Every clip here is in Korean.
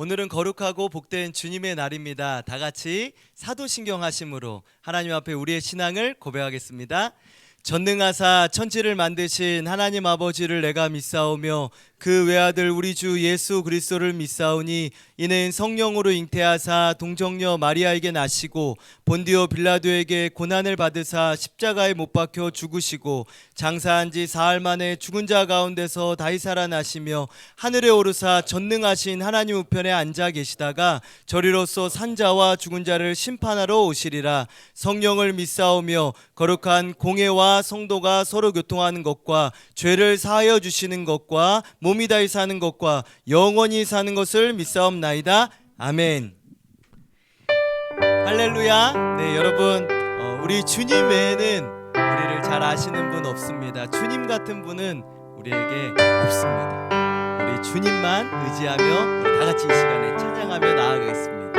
오늘은 거룩하고 복된 주님의 날입니다. 다 같이 사도신경 하심으로 하나님 앞에 우리의 신앙을 고백하겠습니다. 전능하사 천지를 만드신 하나님 아버지를 내가 믿사오며 그 외아들 우리 주 예수 그리스도를 믿사오니 이는 성령으로 잉태하사 동정녀 마리아에게 나시고 본디오 빌라도에게 고난을 받으사 십자가에 못 박혀 죽으시고 장사한 지 사흘 만에 죽은 자 가운데서 다시 살아나시며 하늘에 오르사 전능하신 하나님 우편에 앉아 계시다가 저리로서 산자와 죽은 자를 심판하러 오시리라. 성령을 믿사오며 거룩한 공회와 성도가 서로 교통하는 것과 죄를 사하여 주시는 것과 몸이 다히 사는 것과 영원히 사는 것을 믿사옵나이다. 아멘. 할렐루야. 네, 여러분, 우리 주님 외에는 우리를 잘 아시는 분 없습니다. 주님 같은 분은 우리에게 없습니다. 우리 주님만 의지하며 우리 다 같이 이 시간에 찬양하며 나아가겠습니다.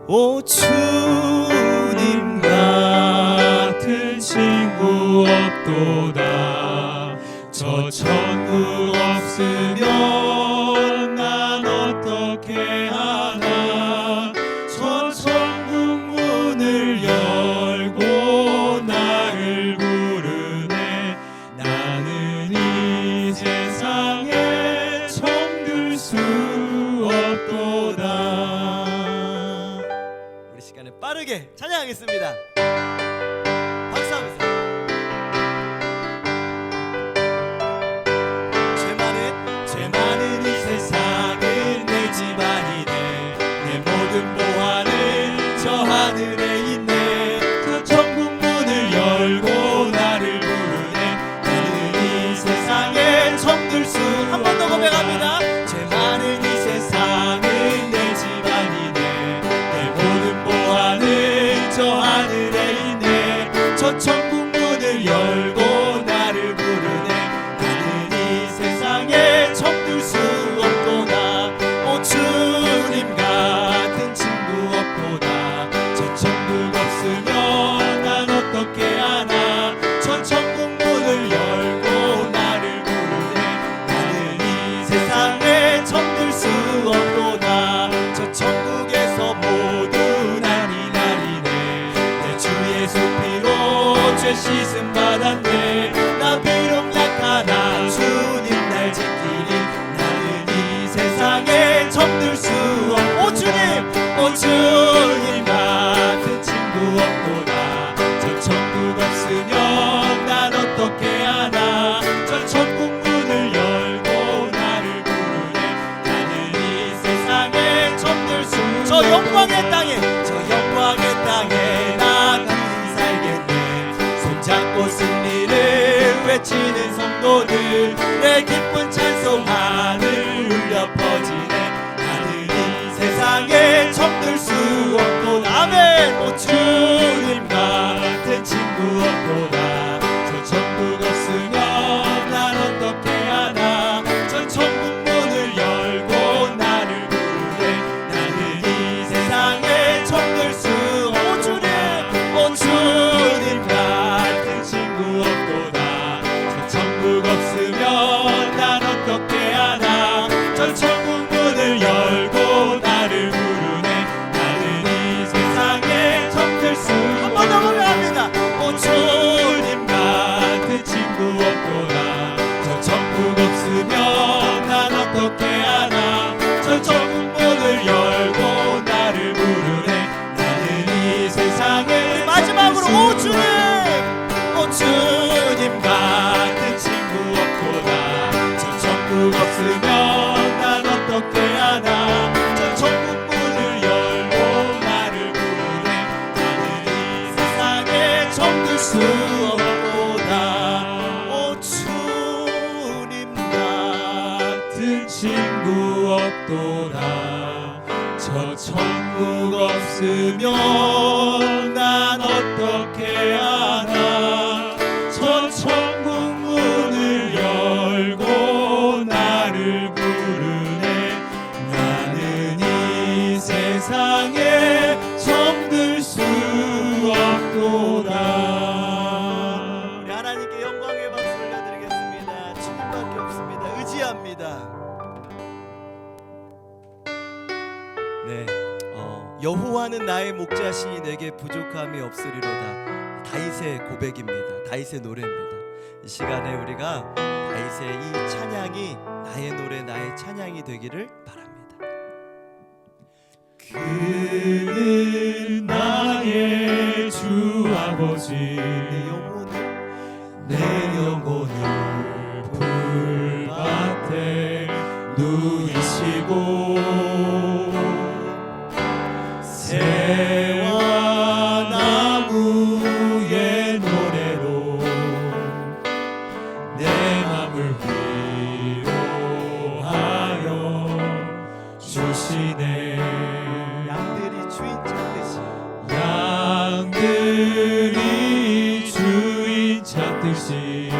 오 주님 같은 친구 없도다. 저 천국 없으면 난 어떻게 하나. 저 천국 문을 열고 나를 부르네. 나는 이 세상에 정들 수 없도다. 우리 시간에 빠르게 찬양하겠습니다. 박수하면서. 죄 많은 이 세상은 내 집안이네. 내 모든 보화는 저 하늘에 있네. 저 천국 문을 열고 나를 부르네. 나는 이 세상에 정들 수. 한 번 더 고백합니다. 죄 많은 이 세상은 내 집안이네. 내 모든 보화는 저 하늘에 있네. 저 천국 문을 열고 나를 부르네. 나는 이 세상에 정들 수 없도다. 오 주님 같은 친구 없도다. 저 천국 없으면 난 어떻게 하나. 저 천국 문을 열고 나를 부르네. 나는 이 세상에 정들 수 없도다. 저 천국에서 모두 난이 나리네. 내 주 예수 피로 죄 씻음 받았네. 나 비록 약하나 주님 날 지키리. 나는 이 세상에 정들 수 없. 오 주님 같은 친구 없도다. 저 천국 없으면 난 어떻게 하나. 저 천국 문을 열고 나를 부르네. 나는 이 세상에 정들 수. 저 영광의 땅에 나 같이 살겠네. 손잡고 승리를 외치는 성도들. 내 기쁜 찬송 하늘 울려 퍼지네. 나는 이 세상에 정들 수 없도다. 아멘. 오 주님 같은 친구 없도다. 저 천국 없으면 난 어떻게 하나. 저 천국 문을 열고 나를 부르네. 나는 이 세상에 정들 수. 오 주님 같은 친구 없도다. 저 천국 없으면 난 어떻게 하나. 저 천국 문을 열고 나를 부르네. 나는 이 세상에 정들 수. 한 번 더 고백합니다. 오 주님 같은 친구 없도다. 저 천국 없으면 난 어떻게 하나. 저 천국 문을 열고 나를 부르네. 나는 이 세상에. 마지막으로 오 주님 같은 친구 없도다. 저 천국 없으면 난 어떻게 하나. 저 천국 문을 열고 나를 부르네. 나는 이 세상에 정들 수 없도다. 오 주님 같은 친구 없도다. 저 천국 없으면 난 어떻게 하나. 저 천국 문을 열고 나를 부르네. 나는 이 세상에 정들 수 없도다. 우리 하나님께 영광의 박수 올려드리겠습니다. 주님밖에 없습니다. 의지합니다. 네, 여호와는 나의 목자시니 내게 부족함이 없으리로다. 다윗의 고백입니다. 다윗의 노래입니다. 이 시간에 우리가 다윗의 이 찬양이 나의 노래, 나의 찬양이 되기를 바랍니다. 그는 나의 주 아버지 내 영혼을 풀밭에 누이시고 새와 나무의 노래로 내 맘을 위로하여 주시네. 양들이 주인 찾듯이 양들이 주인 찾듯이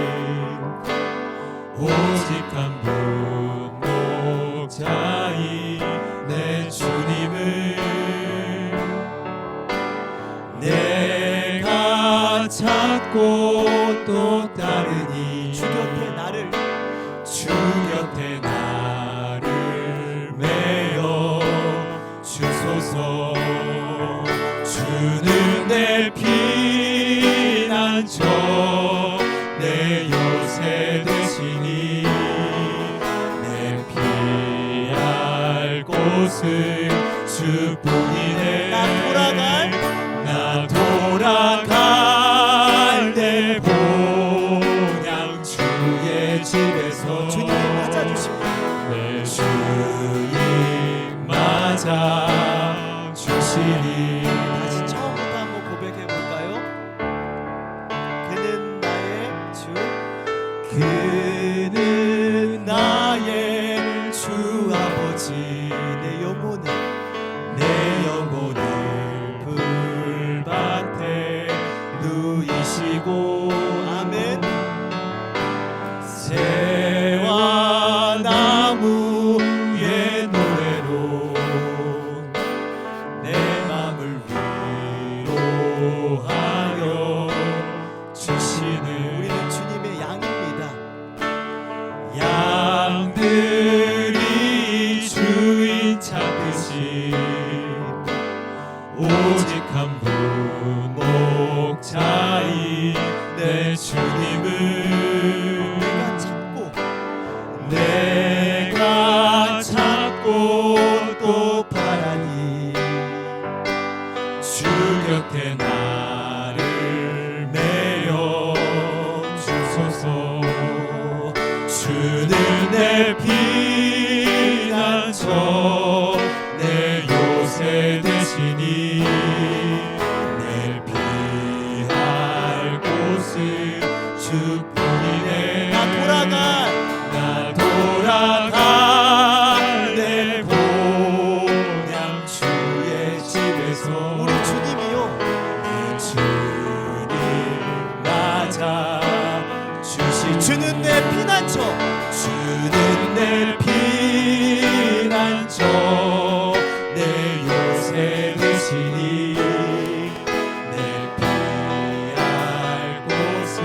오직 한 분 목자인 내 주님을 내가 찾고 또 따르니 주 곁에 나를 메어 주소서. 주는 내 피난처 내 요새 되시니 내 피할 곳은 주뿐이네. 나 돌아갈 내 본향 주의 집에서 주님이 맞아주십니다. 내 주님 맞아 주시니. 다시 처음부터 한번 고백해 볼까요? 그는 나의 주, 그는 나의 주 아버지 내 영혼을 내 영혼을 풀밭에 누이시고 아멘. 새와 나무의 노래로 내 맘을 위로하여 주시는. 우리는 주님의 양입니다. 양들이 주인 찾듯이 오직 한 분 목자인 내 주님을 내가 찾고 또 바라니 주 곁에 나를 메어 주소서. 주는 내 피난처 내 요새 되시니 내 피할 곳은 주뿐이네. 나 돌아갈 내 본향 주의 집에서 우리 주님이요. 내 주님 맞아 주시. 주는 내 피난처, 주는 내 피난처 내 요새 되시니 내 피할 곳은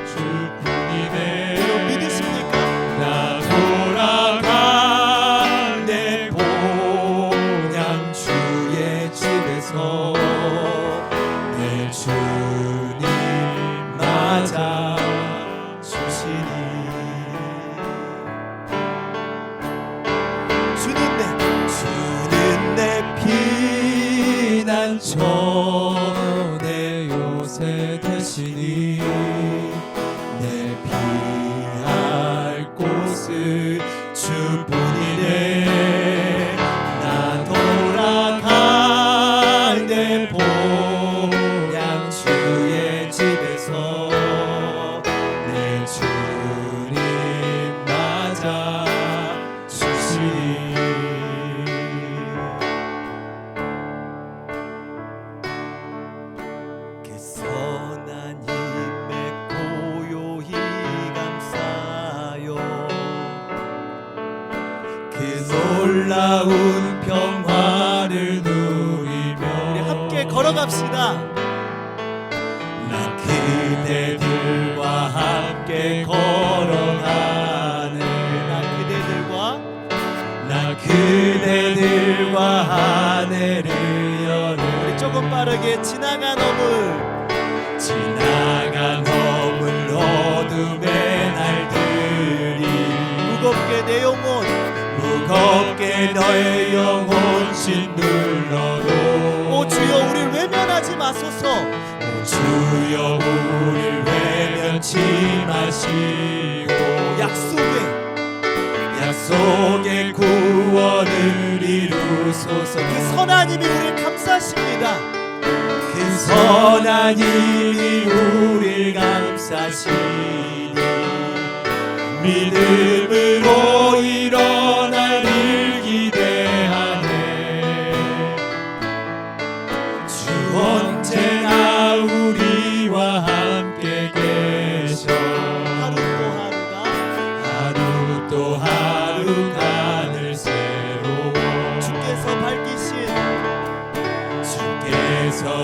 주뿐이네. 믿으십니까? 나 돌아갈 내 본향 주의 집에서 내 주님 맞아 주시니. 주는 내 피난처 내 요새 되시니 내 피할 곳은 주뿐이네. 나 돌아갈 내 본향 주의 집에서 내 주님 맞아 주시니. 그 선한 힘에 고요히 감싸요. 그 놀라운 평화를 누리며 우리 함께 걸어갑시다. 나 그대들과 함께 걸어가네. 나 그대들과 나 그대들과 하늘과 하늘을 여는 우리 조금 빠르게 지나간 어물 지나간 허물 어둠의 날들이 무겁게 내 영혼 무겁게 너의 영혼 짓눌러도 오 주여 우리를 외면하지 마소서 오 주여 우릴 외면치 마시고 약속의 구원을 이루소서 그 선하님이 우리를 감싸십니다 그 선하님이 우릴 감싸시니 믿음으로 일어날 일 기대하네 주 언제나 우리와 함께 계셔 하루 또 하루가 늘 새로워 주께서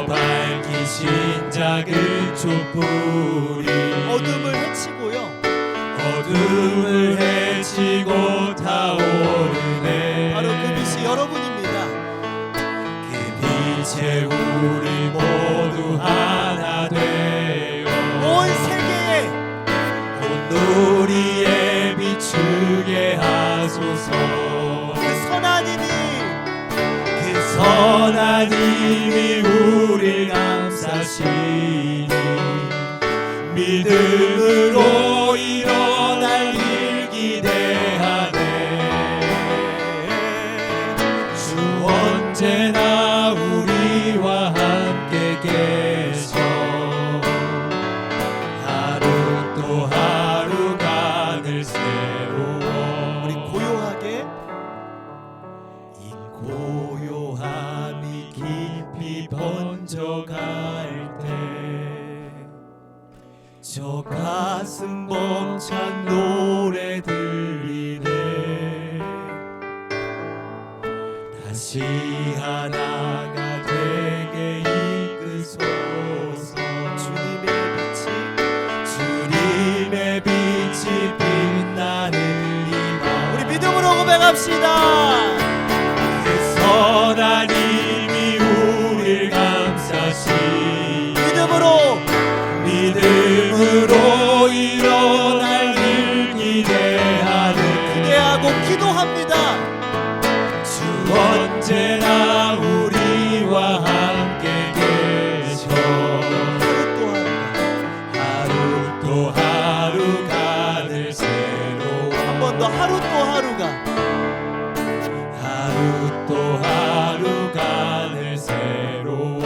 밝히신 작은 촛불이 어둠을 헤치고 타오르네 바로 그 빛이 여러분입니다 그 빛에 우리 모두 하나 되어 온 세계에 온누리에 비추게 하소서 그 선하님이 우릴 감싸시니 믿음으로 일어날 일 기대하네 주 언제나 우리와 함께 계셔 하루 또 하루가 늘 새로워 우리 고요하게 이 고요함이 깊이 번져갈 때 저 가슴 벅찬 노래 들리네 다시 하나가 되게 이끄소서 주님의 빛이 빛나는 이밤 우리 믿음으로 고백합시다 그 선하님이 우릴 감싸시 믿음으로 일어날 일 기대하고 기도합니다 주 언제나 우리와 함께 계셔 하루 또 하루가 늘 새로워 한 번 더 하루 또 하루가 늘 새로워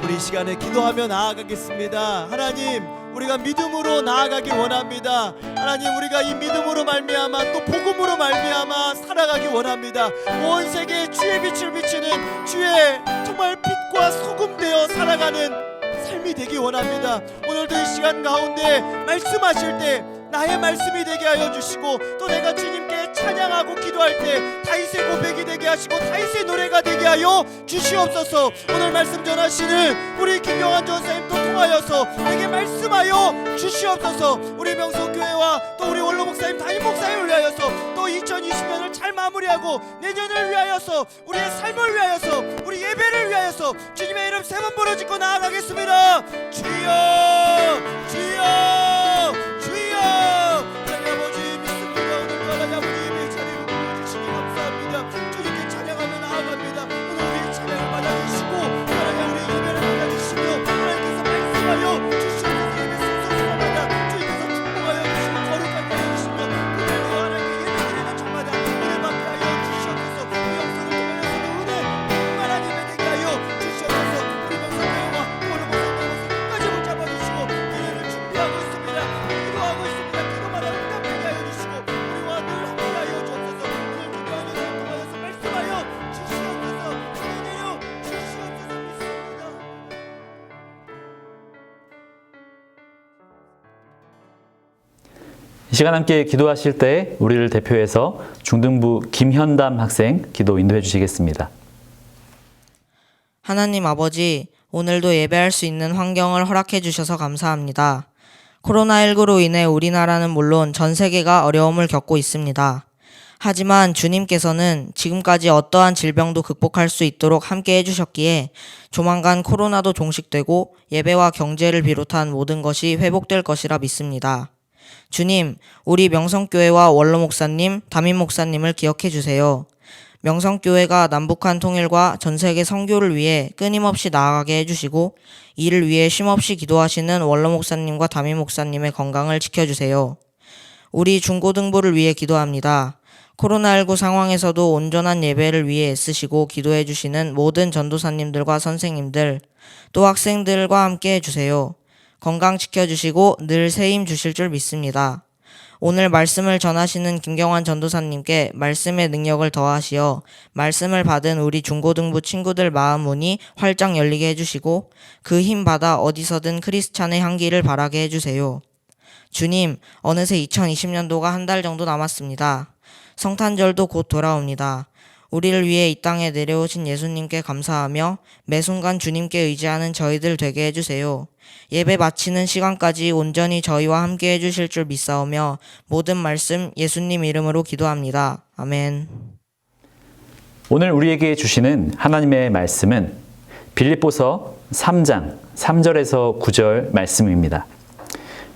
우리 이 시간에 기도하며 나아가겠습니다. 하나님 우리가 믿음으로 나아가기 원합니다. 하나님 우리가 이 믿음으로 말미암아 또 복음으로 말미암아 살아가기 원합니다. 온 세계에 주의 빛을 비추는 주의 정말 빛과 소금 되어 살아가는 삶이 되기 원합니다. 오늘도 이 시간 가운데 말씀하실 때 나의 말씀이 되게 하여 주시고 또 내가 주님께 찬양하고 기도할 때 다윗의 고백이 되게 하시고 다윗의 노래가 되게 하여 주시옵소서. 오늘 말씀 전하시는 우리 김영환 전사님도 통하여서 내게 말씀하여 주시옵소서. 우리 명성교회와 또 우리 원로 목사님 담임 목사님을 위하여서 또 2020년을 잘 마무리하고 내년을 위하여서 우리의 삶을 위하여서 우리 예배를 위하여서 주님의 이름 세 번 부르짖고 나아가겠습니다. 주여 주여 주여. 하나님 아버지 믿습니다. 오늘도 하나님 아버지 예배의 자리를 불러주시니 감사합니다. 주님께 찬양하며 나아갑니다. 오늘 우리의 찬양을 받아주시고 하나님 우리 예배를 받아주시며 하나님께서 말씀하여 주시옵소서. 예배 순서마다 주님께서 축복하여 주시고 거룩하게 하여 주시며 그들도 하나님께 예배드리는 저마다 은혜 받게 하여 주시옵소서. 우리 영상을 통하여서도 은혜 충만한 예배 되게 하여 주시옵소서. 우리 명성교회와 또 오늘 목사님께서 끝까지 붙잡아주시고 예배를 준비하고 있습니다. 기도하고 있습니다. 기도마다 응답되게 하여 주시고 우리와 늘 함께하여 주옵소서. 오늘 기도하는 예배를 통하여서 말씀하여 주시옵소서. 주님이여 주시옵소서. 믿습니다. 이 시간 함께 기도하실 때 우리를 대표해서 중등부 김현담 학생 기도 인도해 주시겠습니다. 하나님 아버지, 오늘도 예배할 수 있는 환경을 허락해 주셔서 감사합니다. 코로나19로 인해 우리나라는 물론 전 세계가 어려움을 겪고 있습니다. 하지만 주님께서는 지금까지 어떠한 질병도 극복할 수 있도록 함께 해주셨기에 조만간 코로나도 종식되고 예배와 경제를 비롯한 모든 것이 회복될 것이라 믿습니다. 주님, 우리 명성교회와 원로 목사님, 담임 목사님을 기억해 주세요. 명성교회가 남북한 통일과 전 세계 선교를 위해 끊임없이 나아가게 해주시고 이를 위해 쉼없이 기도하시는 원로 목사님과 담임 목사님의 건강을 지켜주세요. 우리 중고등부를 위해 기도합니다. 코로나19 상황에서도 온전한 예배를 위해 애쓰시고 기도해 주시는 모든 전도사님들과 선생님들, 또 학생들과 함께 해주세요. 건강 지켜주시고 늘 새 힘 주실 줄 믿습니다. 오늘 말씀을 전하시는 김경환 전도사님께 말씀의 능력을 더하시어 말씀을 받은 우리 중고등부 친구들 마음 문이 활짝 열리게 해주시고 그 힘 받아 어디서든 크리스찬의 향기를 바라게 해주세요. 주님, 어느새 2020년도가 한 달 정도 남았습니다. 성탄절도 곧 돌아옵니다. 우리를 위해 이 땅에 내려오신 예수님께 감사하며 매 순간 주님께 의지하는 저희들 되게 해주세요. 예배 마치는 시간까지 온전히 저희와 함께 해주실 줄 믿사오며 모든 말씀 예수님 이름으로 기도합니다. 아멘. 오늘 우리에게 주시는 하나님의 말씀은 빌립보서 3장 3절에서 9절 말씀입니다.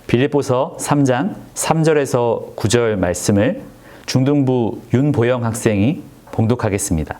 빌립보서 3장 3절에서 9절 말씀을 중등부 윤보영 학생이 봉독하겠습니다.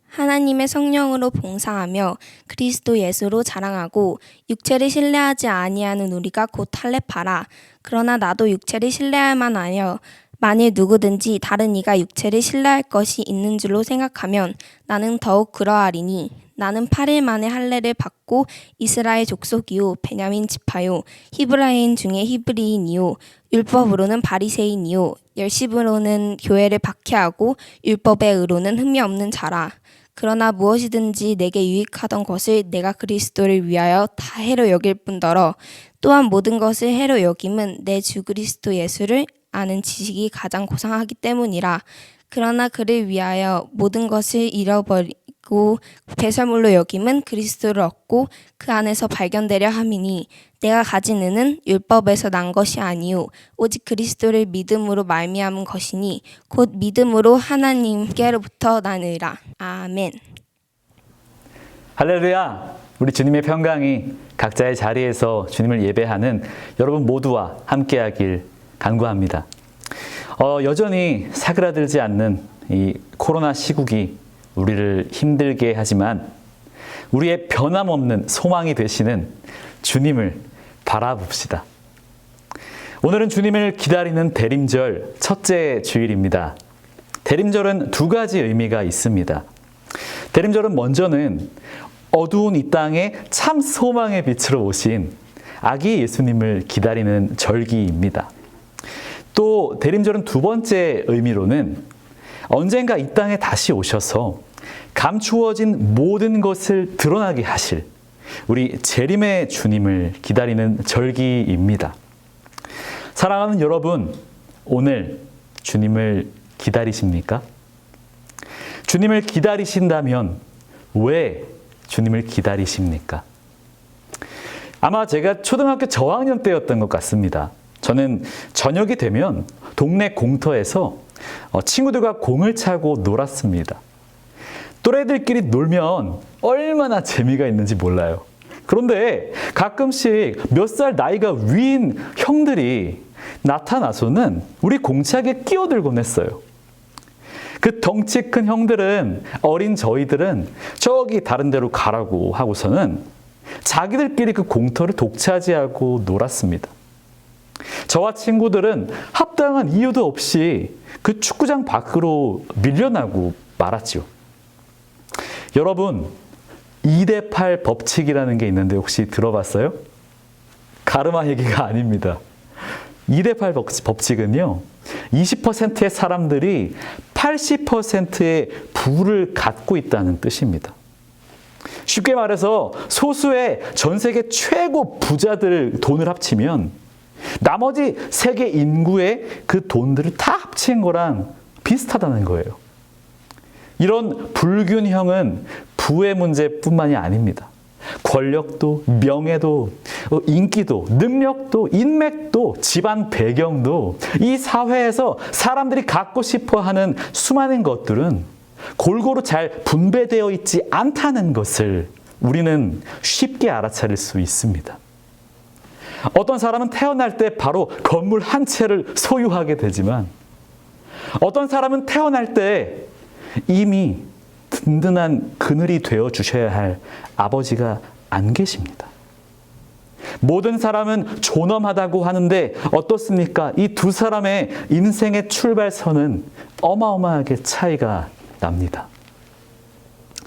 하나님의 성령으로 봉사하며 그리스도 예수로 자랑하고 육체를 신뢰하지 아니하는 우리가 곧 할례파라. 그러나 나도 육체를 신뢰할 만하여 만일 누구든지 다른 이가 육체를 신뢰할 것이 있는 줄로 생각하면 나는 더욱 그러하리니 나는 8일 만에 할례를 받고 이스라엘 족속이요 베냐민 지파요 히브라인 중에 히브리인이요 율법으로는 바리새인이요 열심으로는 교회를 박해하고 율법의 의로는 흠이 없는 자라. 그러나 무엇이든지 내게 유익하던 것을 내가 그리스도를 위하여 다 해로 여길 뿐더러 또한 모든 것을 해로 여김은 내 주 그리스도 예수를 아는 지식이 가장 고상하기 때문이라. 그러나 그를 위하여 모든 것을 잃어버리고 배설물로 여김은 그리스도를 얻고 그 안에서 발견되려 함이니 내가 가진 은은 율법에서 난 것이 아니요 오직 그리스도를 믿음으로 말미암은 것이니 곧 믿음으로 하나님께로부터 나느니라. 아멘. 할렐루야! 우리 주님의 평강이 각자의 자리에서 주님을 예배하는 여러분 모두와 함께하길 간구합니다. 여전히 사그라들지 않는 이 코로나 시국이 우리를 힘들게 하지만 우리의 변함없는 소망이 되시는 주님을 바라봅시다. 오늘은 주님을 기다리는 대림절 첫째 주일입니다. 대림절은 두 가지 의미가 있습니다. 대림절은 먼저는 어두운 이 땅에 참 소망의 빛으로 오신 아기 예수님을 기다리는 절기입니다. 또 대림절은 두 번째 의미로는 언젠가 이 땅에 다시 오셔서 감추어진 모든 것을 드러나게 하실 우리 재림의 주님을 기다리는 절기입니다. 사랑하는 여러분, 오늘 주님을 기다리십니까? 주님을 기다리신다면 왜 주님을 기다리십니까? 아마 제가 초등학교 저학년 때였던 것 같습니다. 저는 저녁이 되면 동네 공터에서 친구들과 공을 차고 놀았습니다. 또래들끼리 놀면 얼마나 재미가 있는지 몰라요. 그런데 가끔씩 몇 살 나이가 위인 형들이 나타나서는 우리 공차게 끼어들곤 했어요. 그 덩치 큰 형들은 어린 저희들은 저기 다른 데로 가라고 하고서는 자기들끼리 그 공터를 독차지하고 놀았습니다. 저와 친구들은 합당한 이유도 없이 그 축구장 밖으로 밀려나고 말았죠. 여러분, 2대8 법칙이라는 게 있는데 혹시 들어봤어요? 가르마 얘기가 아닙니다. 2대8 법칙은요, 20%의 사람들이 80%의 부를 갖고 있다는 뜻입니다. 쉽게 말해서 소수의 전 세계 최고 부자들 돈을 합치면 나머지 세계 인구의 그 돈들을 다 합친 거랑 비슷하다는 거예요. 이런 불균형은 부의 문제뿐만이 아닙니다. 권력도, 명예도, 인기도, 능력도, 인맥도, 집안 배경도 이 사회에서 사람들이 갖고 싶어 하는 수많은 것들은 골고루 잘 분배되어 있지 않다는 것을 우리는 쉽게 알아차릴 수 있습니다. 어떤 사람은 태어날 때 바로 건물 한 채를 소유하게 되지만 어떤 사람은 태어날 때 이미 든든한 그늘이 되어 주셔야 할 아버지가 안 계십니다. 모든 사람은 존엄하다고 하는데 어떻습니까? 이 두 사람의 인생의 출발선은 어마어마하게 차이가 납니다.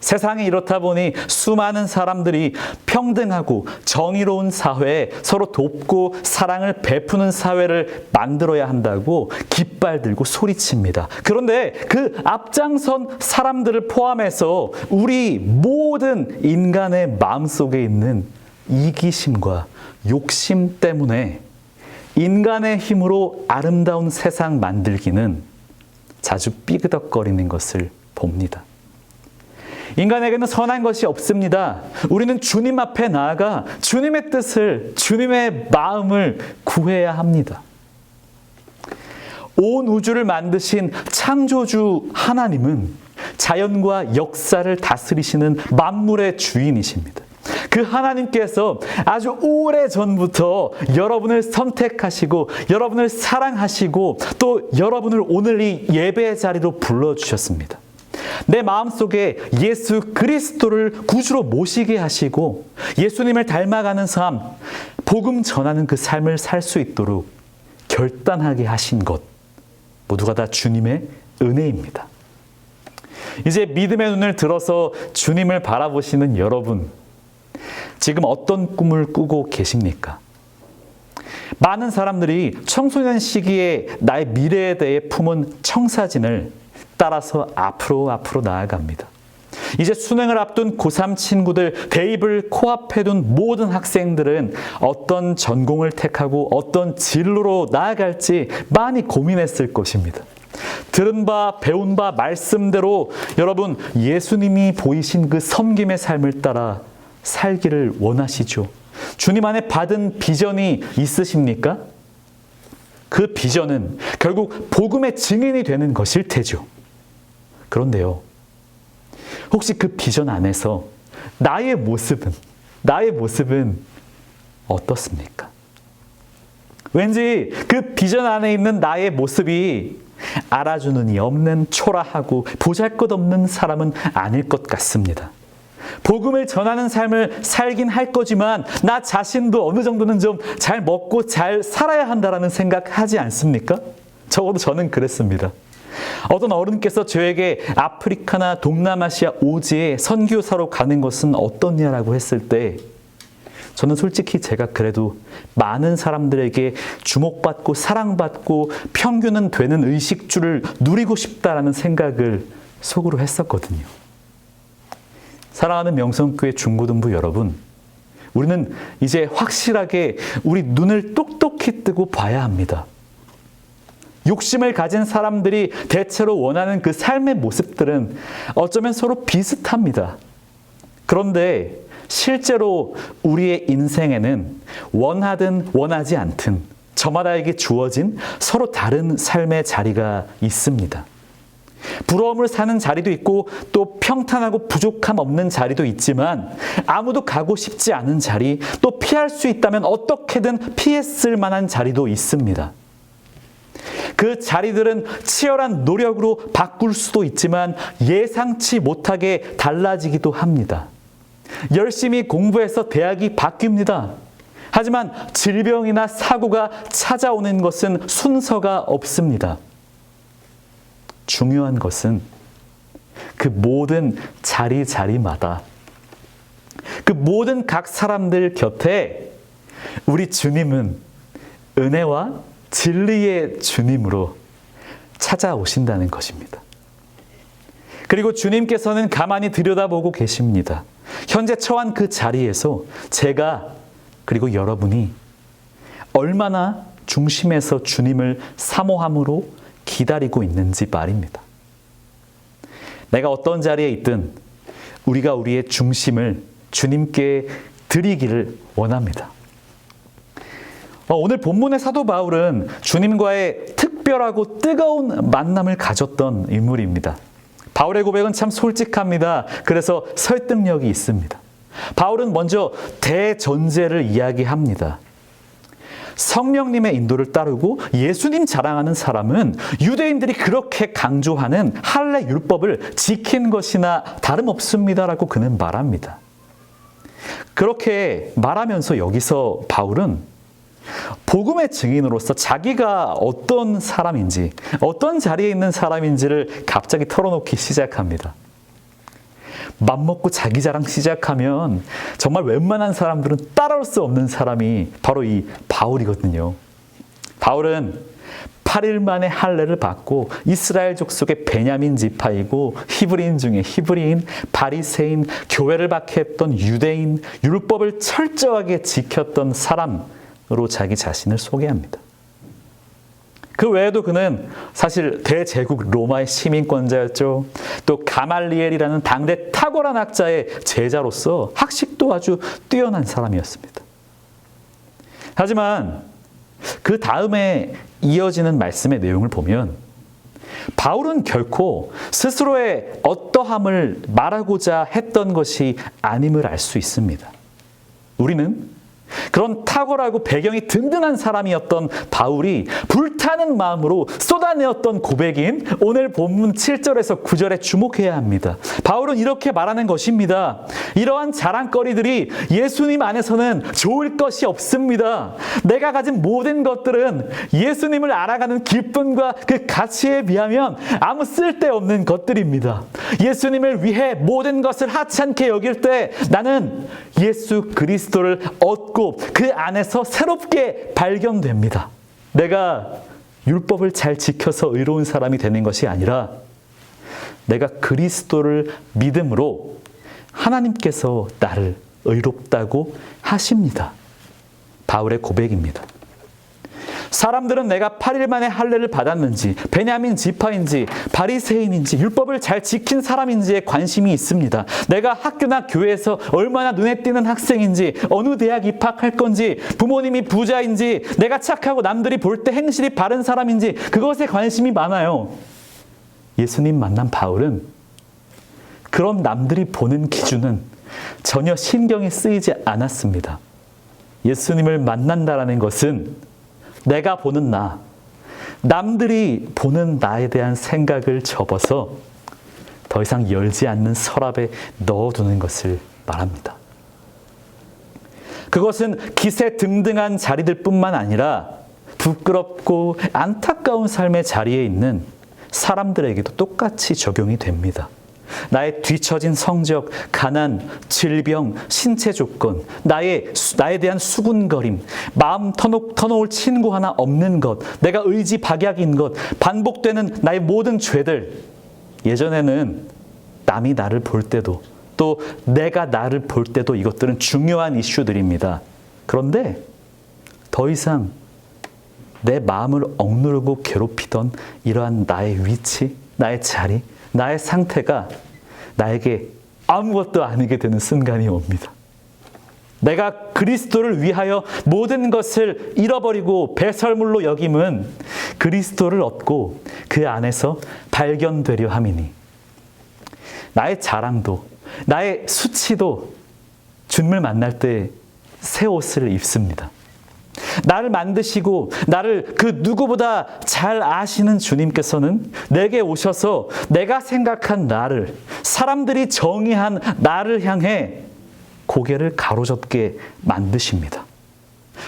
세상이 이렇다 보니 수많은 사람들이 평등하고 정의로운 사회에 서로 돕고 사랑을 베푸는 사회를 만들어야 한다고 깃발 들고 소리칩니다. 그런데 그 앞장선 사람들을 포함해서 우리 모든 인간의 마음속에 있는 이기심과 욕심 때문에 인간의 힘으로 아름다운 세상 만들기는 자주 삐그덕거리는 것을 봅니다. 인간에게는 선한 것이 없습니다. 우리는 주님 앞에 나아가 주님의 뜻을, 주님의 마음을 구해야 합니다. 온 우주를 만드신 창조주 하나님은 자연과 역사를 다스리시는 만물의 주인이십니다. 그 하나님께서 아주 오래전부터 여러분을 선택하시고 여러분을 사랑하시고 또 여러분을 오늘 이 예배의 자리로 불러주셨습니다. 내 마음속에 예수 그리스도를 구주로 모시게 하시고 예수님을 닮아가는 삶, 복음 전하는 그 삶을 살 수 있도록 결단하게 하신 것 모두가 다 주님의 은혜입니다. 이제 믿음의 눈을 들어서 주님을 바라보시는 여러분, 지금 어떤 꿈을 꾸고 계십니까? 많은 사람들이 청소년 시기에 나의 미래에 대해 품은 청사진을 따라서 앞으로 나아갑니다. 이제 수능을 앞둔 고3 친구들, 대입을 코앞에 둔 모든 학생들은 어떤 전공을 택하고 어떤 진로로 나아갈지 많이 고민했을 것입니다. 들은 바, 배운 바 말씀대로 여러분 예수님이 보이신 그 섬김의 삶을 따라 살기를 원하시죠? 주님 안에 받은 비전이 있으십니까? 그 비전은 결국 복음의 증인이 되는 것일 테죠. 그런데요, 혹시 그 비전 안에서 나의 모습은 어떻습니까? 왠지 그 비전 안에 있는 나의 모습이 알아주는 이 없는 초라하고 보잘것없는 사람은 아닐 것 같습니다. 복음을 전하는 삶을 살긴 할 거지만 나 자신도 어느 정도는 좀 잘 먹고 잘 살아야 한다라는 생각하지 않습니까? 적어도 저는 그랬습니다. 어떤 어른께서 저에게 아프리카나 동남아시아 오지에 선교사로 가는 것은 어떠냐라고 했을 때 저는 솔직히 제가 그래도 많은 사람들에게 주목받고 사랑받고 평균은 되는 의식주를 누리고 싶다라는 생각을 속으로 했었거든요. 사랑하는 명성교회 중고등부 여러분, 우리는 이제 확실하게 우리 눈을 똑똑히 뜨고 봐야 합니다. 욕심을 가진 사람들이 대체로 원하는 그 삶의 모습들은 어쩌면 서로 비슷합니다. 그런데 실제로 우리의 인생에는 원하든 원하지 않든 저마다에게 주어진 서로 다른 삶의 자리가 있습니다. 부러움을 사는 자리도 있고 또 평탄하고 부족함 없는 자리도 있지만 아무도 가고 싶지 않은 자리, 또 피할 수 있다면 어떻게든 피했을 만한 자리도 있습니다. 그 자리들은 치열한 노력으로 바꿀 수도 있지만 예상치 못하게 달라지기도 합니다. 열심히 공부해서 대학이 바뀝니다. 하지만 질병이나 사고가 찾아오는 것은 순서가 없습니다. 중요한 것은 그 모든 자리마다 그 모든 각 사람들 곁에 우리 주님은 은혜와 진리의 주님으로 찾아오신다는 것입니다. 그리고 주님께서는 가만히 들여다보고 계십니다. 현재 처한 그 자리에서 제가 그리고 여러분이 얼마나 중심에서 주님을 사모함으로 기다리고 있는지 말입니다. 내가 어떤 자리에 있든 우리가 우리의 중심을 주님께 드리기를 원합니다. 오늘 본문의 사도 바울은 주님과의 특별하고 뜨거운 만남을 가졌던 인물입니다. 바울의 고백은 참 솔직합니다. 그래서 설득력이 있습니다. 바울은 먼저 대전제를 이야기합니다. 성령님의 인도를 따르고 예수님 자랑하는 사람은 유대인들이 그렇게 강조하는 할례 율법을 지킨 것이나 다름없습니다라고 그는 말합니다. 그렇게 말하면서 여기서 바울은 복음의 증인으로서 자기가 어떤 사람인지, 어떤 자리에 있는 사람인지를 갑자기 털어놓기 시작합니다. 맘먹고 자기 자랑 시작하면 정말 웬만한 사람들은 따라올 수 없는 사람이 바로 이 바울이거든요. 바울은 8일 만에 할례를 받고 이스라엘 족속의 베냐민 지파이고 히브리인 중에 히브리인, 바리새인, 교회를 박해했던 유대인, 율법을 철저하게 지켰던 사람으로 자기 자신을 소개합니다. 그 외에도 그는 사실 대제국 로마의 시민권자였죠. 또 가말리엘이라는 당대 탁월한 학자의 제자로서 학식도 아주 뛰어난 사람이었습니다. 하지만 그 다음에 이어지는 말씀의 내용을 보면 바울은 결코 스스로의 어떠함을 말하고자 했던 것이 아님을 알 수 있습니다. 우리는 그런 탁월하고 배경이 든든한 사람이었던 바울이 불타는 마음으로 쏟아내었던 고백인 오늘 본문 7절에서 9절에 주목해야 합니다. 바울은 이렇게 말하는 것입니다. 이러한 자랑거리들이 예수님 안에서는 좋을 것이 없습니다. 내가 가진 모든 것들은 예수님을 알아가는 기쁨과 그 가치에 비하면 아무 쓸데없는 것들입니다. 예수님을 위해 모든 것을 하찮게 여길 때 나는 예수 그리스도를 얻고 그 안에서 새롭게 발견됩니다. 내가 율법을 잘 지켜서 의로운 사람이 되는 것이 아니라 내가 그리스도를 믿음으로 하나님께서 나를 의롭다고 하십니다. 바울의 고백입니다. 사람들은 내가 8일 만에 할례를 받았는지, 베냐민 지파인지, 바리새인인지, 율법을 잘 지킨 사람인지에 관심이 있습니다. 내가 학교나 교회에서 얼마나 눈에 띄는 학생인지, 어느 대학 입학할 건지, 부모님이 부자인지, 내가 착하고 남들이 볼 때 행실이 바른 사람인지 그것에 관심이 많아요. 예수님 만난 바울은 그런 남들이 보는 기준은 전혀 신경이 쓰이지 않았습니다. 예수님을 만난다라는 것은 내가 보는 나, 남들이 보는 나에 대한 생각을 접어서 더 이상 열지 않는 서랍에 넣어두는 것을 말합니다. 그것은 기세등등한 자리들 뿐만 아니라 부끄럽고 안타까운 삶의 자리에 있는 사람들에게도 똑같이 적용이 됩니다. 나의 뒤처진 성적, 가난, 질병, 신체 조건, 나에 대한 수군거림, 마음 터놓을 친구 하나 없는 것, 내가 의지 박약인 것, 반복되는 나의 모든 죄들. 예전에는 남이 나를 볼 때도 또 내가 나를 볼 때도 이것들은 중요한 이슈들입니다. 그런데 더 이상 내 마음을 억누르고 괴롭히던 이러한 나의 위치, 나의 자리, 나의 상태가 나에게 아무것도 아니게 되는 순간이 옵니다. 내가 그리스도를 위하여 모든 것을 잃어버리고 배설물로 여김은 그리스도를 얻고 그 안에서 발견되려 함이니 나의 자랑도 나의 수치도 주님을 만날 때 새 옷을 입습니다. 나를 만드시고 나를 그 누구보다 잘 아시는 주님께서는 내게 오셔서 내가 생각한 나를, 사람들이 정의한 나를 향해 고개를 가로젓게 만드십니다.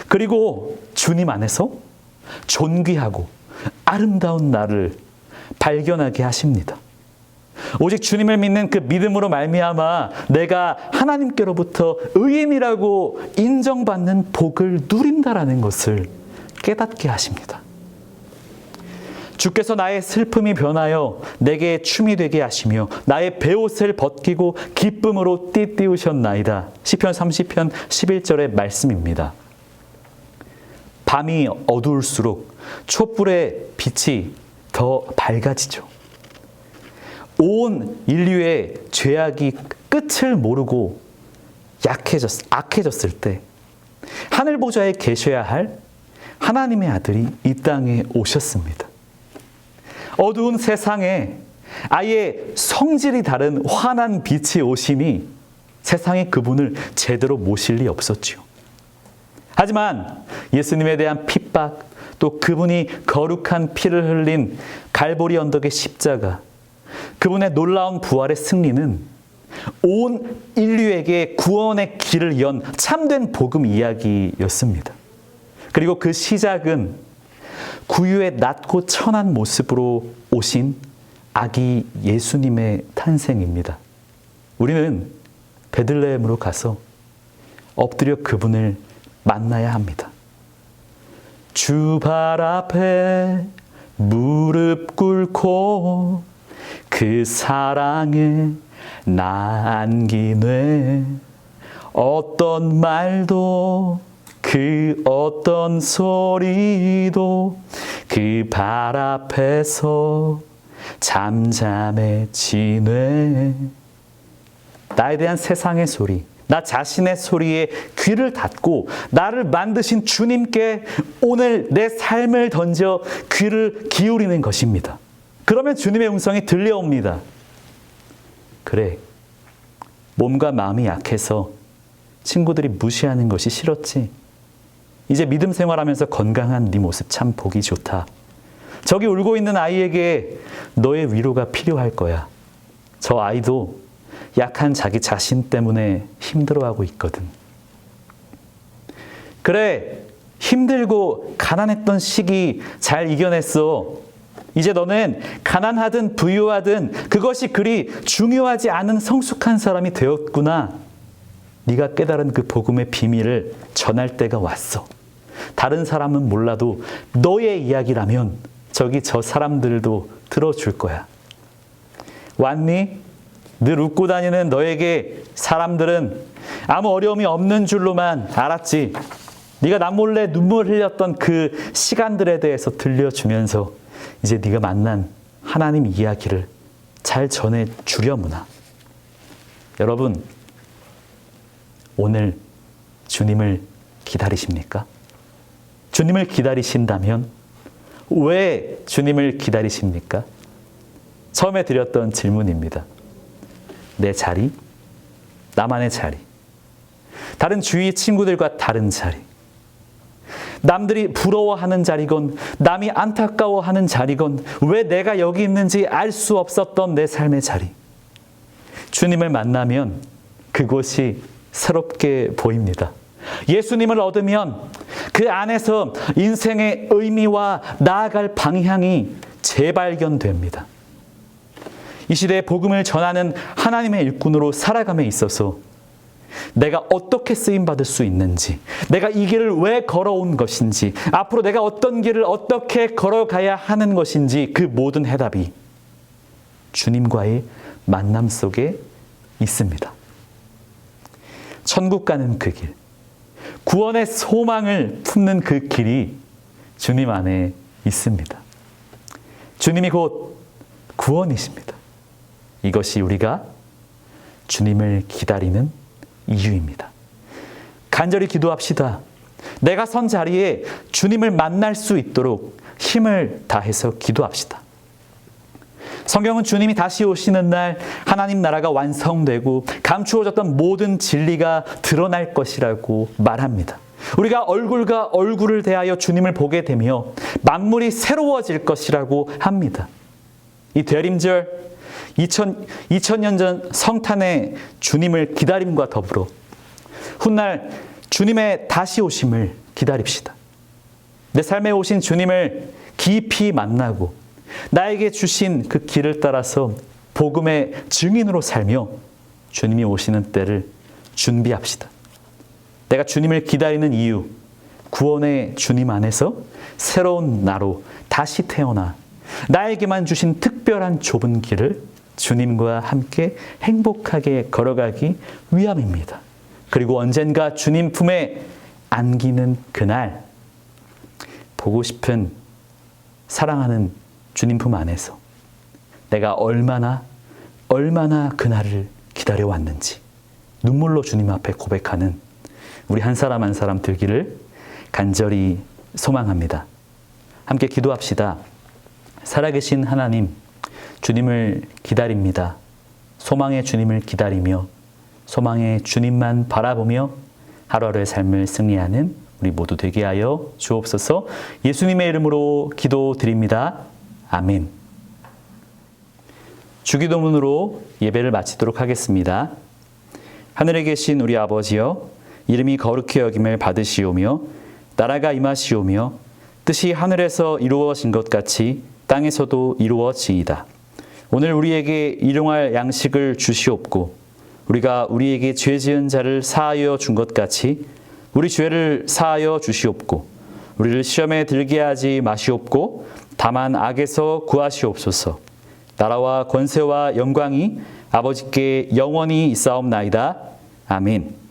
그리고 주님 안에서 존귀하고 아름다운 나를 발견하게 하십니다. 오직 주님을 믿는 그 믿음으로 말미암아 내가 하나님께로부터 의인이라고 인정받는 복을 누린다라는 것을 깨닫게 하십니다. 주께서 나의 슬픔이 변하여 내게 춤이 되게 하시며 나의 베옷을 벗기고 기쁨으로 띠띠우셨나이다. 시편 30편 11절의 말씀입니다. 밤이 어두울수록 촛불의 빛이 더 밝아지죠. 온 인류의 죄악이 끝을 모르고 악해졌을 때 하늘 보좌에 계셔야 할 하나님의 아들이 이 땅에 오셨습니다. 어두운 세상에 아예 성질이 다른 환한 빛이 오시니 세상에 그분을 제대로 모실 리 없었지요. 하지만 예수님에 대한 핍박, 또 그분이 거룩한 피를 흘린 갈보리 언덕의 십자가, 그분의 놀라운 부활의 승리는 온 인류에게 구원의 길을 연 참된 복음 이야기였습니다. 그리고 그 시작은 구유의 낮고 천한 모습으로 오신 아기 예수님의 탄생입니다. 우리는 베들레헴으로 가서 엎드려 그분을 만나야 합니다. 주 발 앞에 무릎 꿇고 그 사랑에 나 안기네. 어떤 말도 그 어떤 소리도 그 발 앞에서 잠잠해지네. 나에 대한 세상의 소리, 나 자신의 소리에 귀를 닫고 나를 만드신 주님께 오늘 내 삶을 던져 귀를 기울이는 것입니다. 그러면 주님의 음성이 들려옵니다. 그래, 몸과 마음이 약해서 친구들이 무시하는 것이 싫었지. 이제 믿음 생활하면서 건강한 네 모습 참 보기 좋다. 저기 울고 있는 아이에게 너의 위로가 필요할 거야. 저 아이도 약한 자기 자신 때문에 힘들어하고 있거든. 그래, 힘들고 가난했던 시기 잘 이겨냈어. 이제 너는 가난하든 부유하든 그것이 그리 중요하지 않은 성숙한 사람이 되었구나. 네가 깨달은 그 복음의 비밀을 전할 때가 왔어. 다른 사람은 몰라도 너의 이야기라면 저기 저 사람들도 들어줄 거야. 왔니? 늘 웃고 다니는 너에게 사람들은 아무 어려움이 없는 줄로만 알았지. 네가 남몰래 눈물 흘렸던 그 시간들에 대해서 들려주면서 이제 네가 만난 하나님 이야기를 잘 전해주려무나. 여러분, 오늘 주님을 기다리십니까? 주님을 기다리신다면 왜 주님을 기다리십니까? 처음에 드렸던 질문입니다. 내 자리, 나만의 자리, 다른 주위 친구들과 다른 자리, 남들이 부러워하는 자리건 남이 안타까워하는 자리건 왜 내가 여기 있는지 알 수 없었던 내 삶의 자리. 주님을 만나면 그곳이 새롭게 보입니다. 예수님을 얻으면 그 안에서 인생의 의미와 나아갈 방향이 재발견됩니다. 이 시대에 복음을 전하는 하나님의 일꾼으로 살아감에 있어서 내가 어떻게 쓰임받을 수 있는지, 내가 이 길을 왜 걸어온 것인지, 앞으로 내가 어떤 길을 어떻게 걸어가야 하는 것인지 그 모든 해답이 주님과의 만남 속에 있습니다. 천국 가는 그 길, 구원의 소망을 품는 그 길이 주님 안에 있습니다. 주님이 곧 구원이십니다. 이것이 우리가 주님을 기다리는 이유입니다. 간절히 기도합시다. 내가 선 자리에 주님을 만날 수 있도록 힘을 다해서 기도합시다. 성경은 주님이 다시 오시는 날 하나님 나라가 완성되고 감추어졌던 모든 진리가 드러날 것이라고 말합니다. 우리가 얼굴과 얼굴을 대하여 주님을 보게 되며 만물이 새로워질 것이라고 합니다. 이 대림절 2000년 전 성탄의 주님을 기다림과 더불어 훗날 주님의 다시 오심을 기다립시다. 내 삶에 오신 주님을 깊이 만나고 나에게 주신 그 길을 따라서 복음의 증인으로 살며 주님이 오시는 때를 준비합시다. 내가 주님을 기다리는 이유, 구원의 주님 안에서 새로운 나로 다시 태어나 나에게만 주신 특별한 좁은 길을 주님과 함께 행복하게 걸어가기 위함입니다. 그리고 언젠가 주님 품에 안기는 그날, 보고 싶은 사랑하는 주님 품 안에서 내가 얼마나 그날을 기다려왔는지 눈물로 주님 앞에 고백하는 우리 한 사람 한 사람 되기를 간절히 소망합니다. 함께 기도합시다. 살아계신 하나님, 주님을 기다립니다. 소망의 주님을 기다리며 소망의 주님만 바라보며 하루하루의 삶을 승리하는 우리 모두 되게 하여 주옵소서. 예수님의 이름으로 기도드립니다. 아멘. 주기도문으로 예배를 마치도록 하겠습니다. 하늘에 계신 우리 아버지여, 이름이 거룩히 여김을 받으시오며 나라가 임하시오며 뜻이 하늘에서 이루어진 것 같이 땅에서도 이루어지이다. 오늘 우리에게 일용할 양식을 주시옵고 우리가 우리에게 죄 지은 자를 사하여 준 것 같이 우리 죄를 사하여 주시옵고 우리를 시험에 들게 하지 마시옵고 다만 악에서 구하시옵소서. 나라와 권세와 영광이 아버지께 영원히 있사옵나이다. 아멘.